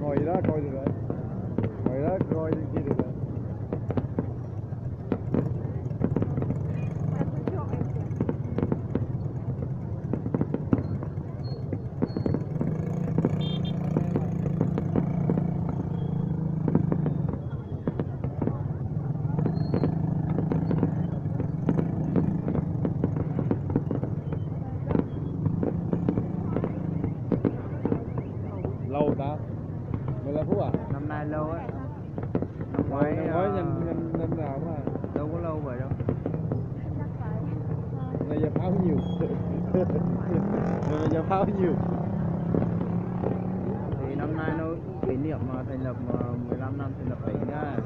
ngồi đó coi được rồi, ngồi đó coi kia được rồi. Lâu ta 15 phút à? Năm nay lâu á. Năm ngoái năm nào mà đâu có lâu vậy đâu. Này giờ pháo nhiều. Này giờ pháo nhiều. Thì năm nay nó kỷ niệm thành lập 15 năm thành lập tỉnh á.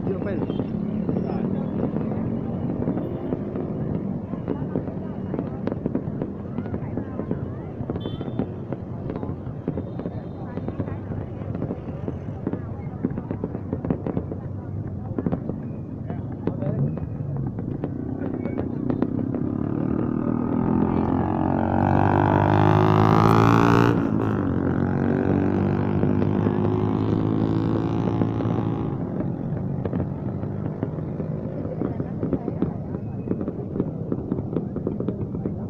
Chưa phê.